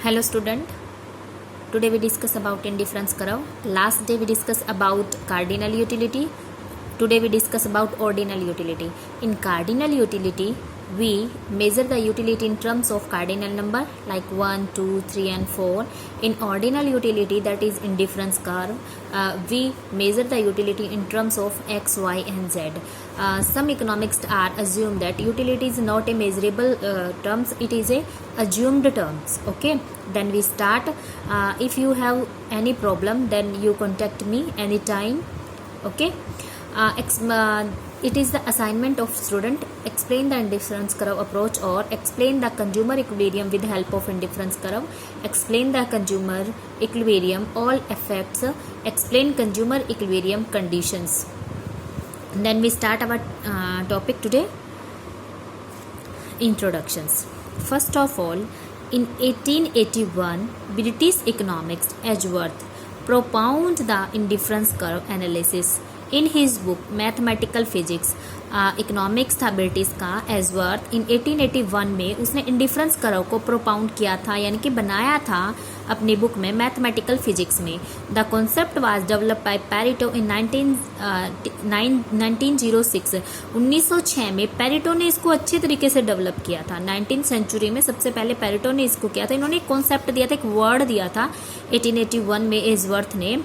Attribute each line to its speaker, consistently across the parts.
Speaker 1: Hello student, today we discuss about indifference curve. Last day we discuss about cardinal utility. Today we discuss about ordinal utility. In cardinal utility, we measure the utility in terms of cardinal number like 1, 2, 3 and 4. In ordinal utility, that is indifference curve, we measure the utility in terms of x, y and z. Some economists are assume that utility is not a measurable terms, it is a assumed terms. Okay, then we start. If you have any problem, then you contact me anytime. Okay. It is the assignment of student. Explain the indifference curve approach or explain the consumer equilibrium with the help of indifference curve. Explain the consumer equilibrium, all effects. Explain consumer equilibrium conditions. Then we start our topic today. Introductions. First of all, in 1881, British economist Edgeworth propounded the indifference curve analysis. In his book mathematical physics, economics था British का Edgeworth. इन 1881 में उसने indifference curve को प्रोपाउंड किया था, यानी कि बनाया था अपनी बुक में मैथमेटिकल फिजिक्स में. The concept was developed by Pareto in 1906. 1906 में पेरेटो ने इसको अच्छे तरीके से डेवलप किया था. 19th सेंचुरी में सबसे पहले पेरेटो ने इसको किया था. इन्होंने एक कॉन्सेप्ट दिया था, एक वर्ड दिया था 1881 में एजवर्थ ने,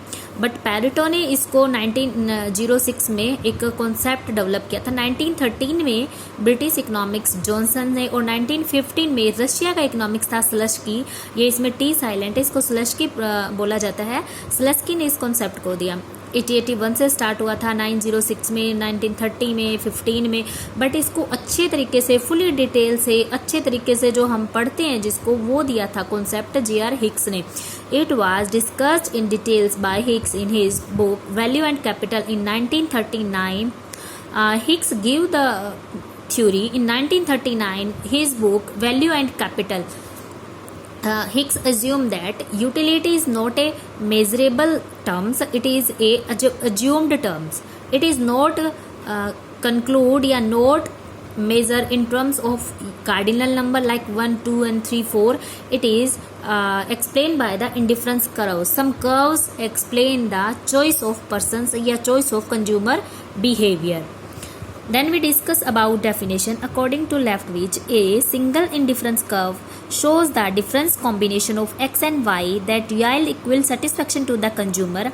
Speaker 1: बट पेरेटो ने इसको 1906 में एक कॉन्सेप्ट डेवलप किया था. 1913 में ब्रिटिश इकोनॉमिक्स जॉनसन ने और 1915 में रशिया का इकोनॉमिक्स था स्लस्की. ये इसमें टी साइलेंट है, इसको स्लस्की बोला जाता है. स्लस्की ने इस कॉन्सेप्ट को दिया. 1881 से स्टार्ट हुआ था, 1906 में, 1930 में, 15 में, बट इसको अच्छे तरीके से फुली डिटेल से अच्छे तरीके से जो हम पढ़ते हैं जिसको, वो दिया था कॉन्सेप्ट J.R. हिक्स ने. It was discussed in details by Hicks in his book Value and Capital in 1939. Hicks gave the theory in 1939. His book Value and Capital. Hicks assumed that utility is not a measurable terms; it is a assumed terms. It is not conclude या not measure in terms of cardinal number like 1, 2 and 3, 4. It is explained by the indifference curve. Some curves explain the choice of persons या choice of consumer behavior. Then we discuss about definition. According to Lefkowitz, a single indifference curve shows the difference combination of x and y that yield equal satisfaction to the consumer.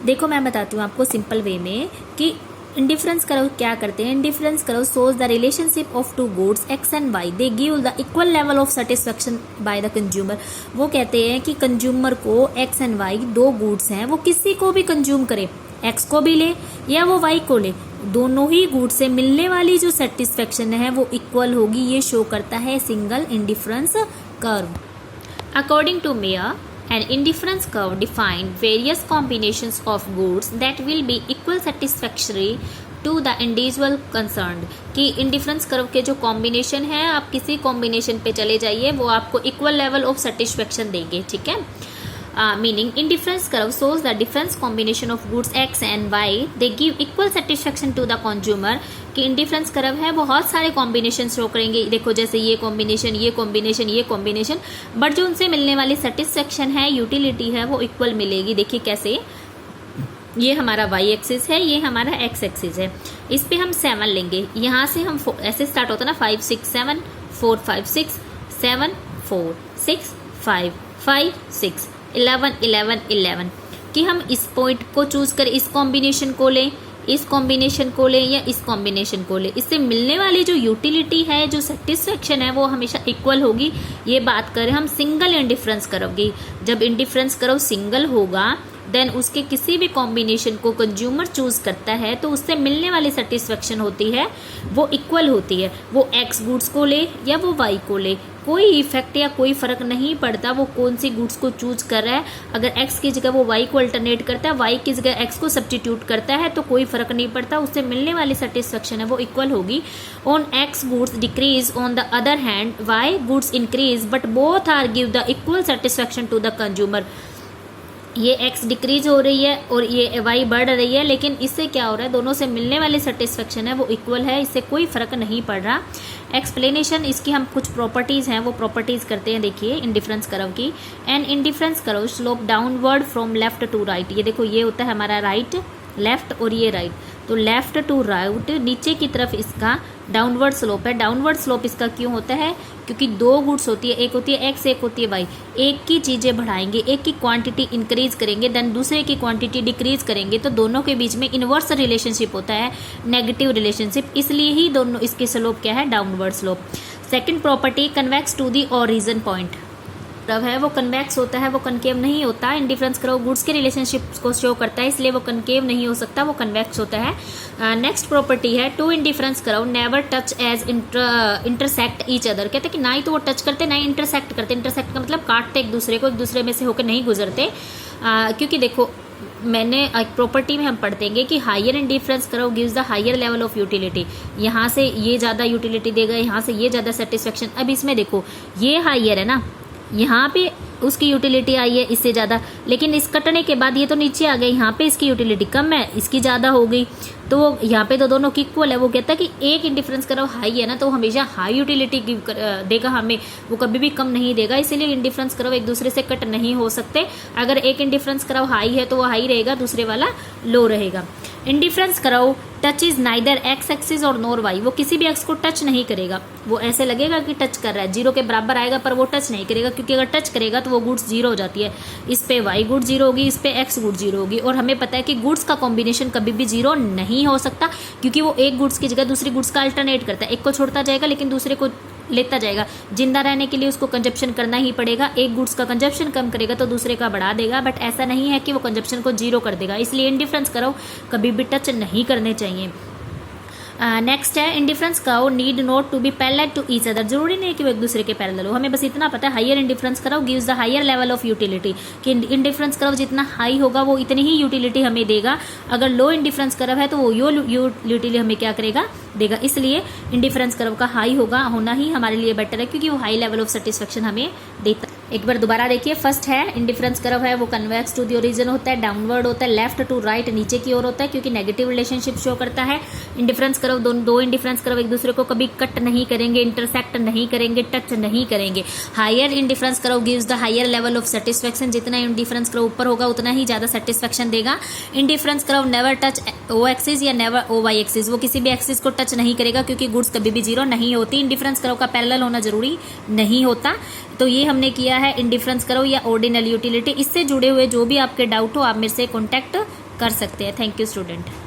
Speaker 1: देखो मैं बताती हूँ आपको simple way में कि indifference curve क्या करते हैं. Indifference curve shows the relationship of two goods X and Y. They give the equal level of satisfaction by the consumer. वो कहते हैं कि कंज्यूमर को एक्स एंड वाई दो गुड्स हैं, वो किसी को भी कंज्यूम करे, एक्स को भी ले या वो वाई को ले, दोनों ही गुड्स से मिलने वाली जो सेटिस्फेक्शन है वो इक्वल होगी. ये शो करता है single indifference curve. According to Mayer, an indifference curve define various combinations of goods that will be equal satisfactory to the individual concerned. कि इंडिफरेंस कर्व के जो कॉम्बिनेशन है, आप किसी कॉम्बिनेशन पे चले जाइए, वो आपको इक्वल लेवल ऑफ सेटिस्फेक्शन देंगे. ठीक है. Meaning indifference curve shows the difference combination of goods x and y. They give equal satisfaction to the consumer. कि इंडिफरेंस कर्व है, बहुत सारे कॉम्बिनेशन शो करेंगे. देखो जैसे ये कॉम्बिनेशन, ये कॉम्बिनेशन, ये कॉम्बिनेशन, बट जो उनसे मिलने वाली सेटिस्फेक्शन है, यूटिलिटी है, वो इक्वल मिलेगी. देखिए कैसे, ये हमारा y एक्सिस है, ये हमारा x एक्सिस है. इस पे हम 7 लेंगे, यहाँ से हम ऐसे स्टार्ट होता है ना, 5 6 7 4 5 6 7 4 6 5 5 6 11 11 11 कि हम इस पॉइंट को चूज करें, इस कॉम्बिनेशन को लें, इस कॉम्बिनेशन को लें या इस कॉम्बिनेशन को लें. इससे मिलने वाली जो यूटिलिटी है, जो सेटिस्फेक्शन है, वो हमेशा इक्वल होगी. ये बात करें हम सिंगल इंडिफरेंस कर्व की. जब इंडिफरेंस कर्व सिंगल होगा, देन उसके किसी भी कॉम्बिनेशन को कंज्यूमर चूज करता है तो उससे मिलने वाली सेटिस्फेक्शन होती है वो इक्वल होती है. वो एक्स गुड्स को ले या वो वाई को ले, कोई इफेक्ट या कोई फर्क नहीं पड़ता वो कौन सी गुड्स को चूज कर रहा है. अगर एक्स की जगह वो वाई को अल्टरनेट करता है, वाई की जगह एक्स को सब्स्टिट्यूट करता है, तो कोई फर्क नहीं पड़ता, उससे मिलने वाली सेटिस्फेक्शन है वो इक्वल होगी. On X goods decrease, on the other hand Y goods increase, but both are give the equal satisfaction to the consumer. ये x डिक्रीज हो रही है और ये y बढ़ रही है, लेकिन इससे क्या हो रहा है, दोनों से मिलने वाली सेटिस्फेक्शन है वो इक्वल है, इससे कोई फर्क नहीं पड़ रहा। एक्सप्लेनेशन इसकी हम कुछ प्रॉपर्टीज़ हैं वो प्रॉपर्टीज़ करते हैं। देखिए इंडिफरेंस कर्व की, an indifference curve slope downward from left to right. ये देखो ये होता है हमारा राइट लेफ्ट और ये राइट, तो लेफ्ट टू राइट नीचे की तरफ इसका डाउनवर्ड स्लोप है। डाउनवर्ड स्लोप इसका क्यों होता है, क्योंकि दो गुड्स होती है, एक होती है एक्स एक होती है वाई। एक की चीज़ें बढ़ाएंगे, एक की क्वांटिटी इंक्रीज करेंगे, देन दूसरे की क्वांटिटी डिक्रीज करेंगे, तो दोनों के बीच में इन्वर्स रिलेशनशिप होता है, नेगेटिव रिलेशनशिप, इसलिए ही दोनों इसके स्लोप क्या है, downward slope. Second property, convex to the origin point. Curve है वो कन्वेक्स होता है, वो कनकेव नहीं होता। इंडिफरेंस कर्व गुड्स के रिलेशनशिप को शो करता है, इसलिए वो कनकेव नहीं हो सकता, वो कन्वेक्स होता है। नेक्स्ट प्रॉपर्टी है, two indifference curve never touch as intersect each other. कहते हैं कि ना ही तो वो टच करते ना ही इंटरसेक्ट करते। इंटरसेक्ट का मतलब काटते एक दूसरे को, एक दूसरे में से होकर नहीं गुजरते। क्योंकि देखो मैंने एक प्रॉपर्टी में हम पढ़ते हैं कि higher indifference curve gives the higher level of utility. यहाँ से ये ज़्यादा यूटिलिटी देगा, यहाँ से ये ज़्यादा सेटिस्फेक्शन। अब इसमें देखो ये हायर है ना, यहाँ पे उसकी यूटिलिटी आई है इससे ज़्यादा, लेकिन इस कटने के बाद ये तो नीचे आ गया, यहाँ पे इसकी यूटिलिटी कम है, इसकी ज़्यादा हो गई, तो वो यहाँ पे तो दोनों की इक्वल है। वो कहता है कि एक इंडिफरेंस कर्व हाई है ना, तो हमेशा हाई यूटिलिटी गिव देगा हमें, वो कभी भी कम नहीं देगा, इसीलिए इंडिफरेंस कर्व एक दूसरे से कट नहीं हो सकते। अगर एक इंडिफरेंस कर्व हाई है तो वो हाई रहेगा, दूसरे वाला लो रहेगा। Indifference curve touch is neither x axis और नोर वाई। वो किसी भी एक्स को टच नहीं करेगा, वो ऐसे लगेगा कि टच कर रहा है, जीरो के बराबर आएगा पर वो टच नहीं करेगा, क्योंकि अगर टच करेगा तो वो गुड्स जीरो हो जाती है। इस पे वाई गुड जीरो होगी, इस पे एक्स गुड जीरो होगी, और हमें पता है कि गुड्स का कॉम्बिनेशन कभी भी जीरो नहीं हो सकता, क्योंकि वो एक गुड्स की जगह दूसरी गुड्स का अल्टरनेट करता है। एक को छोड़ता जाएगा लेकिन दूसरे को लेता जाएगा। जिंदा रहने के लिए उसको कंजप्शन करना ही पड़ेगा। एक गुड्स का कंजप्शन कम करेगा तो दूसरे का बढ़ा देगा, बट ऐसा नहीं है कि वो कंजप्शन को जीरो कर देगा, इसलिए इंडिफरेंस कर्व कभी भी टच नहीं करने चाहिए। नेक्स्ट है, indifference curve need not to be parallel to each other. जरूरी नहीं कि वो एक दूसरे के पैरेलल हो, हमें बस इतना पता है higher indifference curve gives the higher level of utility, कि इंडिफरेंस कर्व जितना हाई होगा वो इतनी ही यूटिलिटी हमें देगा। अगर लो इंडिफरेंस कर्व है तो वो यूटिलिटी हमें क्या करेगा, देगा। इसलिए इंडिफरेंस कर्व का हाई होना ही हमारे लिए बेटर है, क्योंकि वो हाई लेवल ऑफ सेटिस्फेक्शन हमें देता है। एक बार दोबारा देखिए, फर्स्ट है इंडिफरेंस कर्व है वो कन्वेक्स टू द ओरिजिन होता है, डाउनवर्ड होता है, लेफ्ट टू राइट नीचे की ओर होता है, क्योंकि नेगेटिव रिलेशनशिप शो करता है। इंडिफरेंस कर्व दो इंडिफरेंस कर्व एक दूसरे को कभी कट नहीं करेंगे, इंटरसेक्ट नहीं करेंगे, टच नहीं करेंगे। Higher indifference curve gives the higher level of satisfaction. जितना इंडिफरेंस कर्व ऊपर होगा उतना ही ज्यादा सेटिस्फेक्शन देगा। Indifference curve never touch O axis या नेवर ओ वाई एक्सिस। वो किसी भी एक्सिस को टच नहीं करेगा, क्योंकि गुड्स कभी भी जीरो नहीं होती। इंडिफरेंस कर्व का पैरेलल होना जरूरी नहीं होता। तो ये हमने किया है इंडिफरेंस कर्व या ऑर्डिनल यूटिलिटी। इससे जुड़े हुए जो भी आपके डाउट हो आप मेरे से कॉन्टैक्ट कर सकते हैं। Thank you student.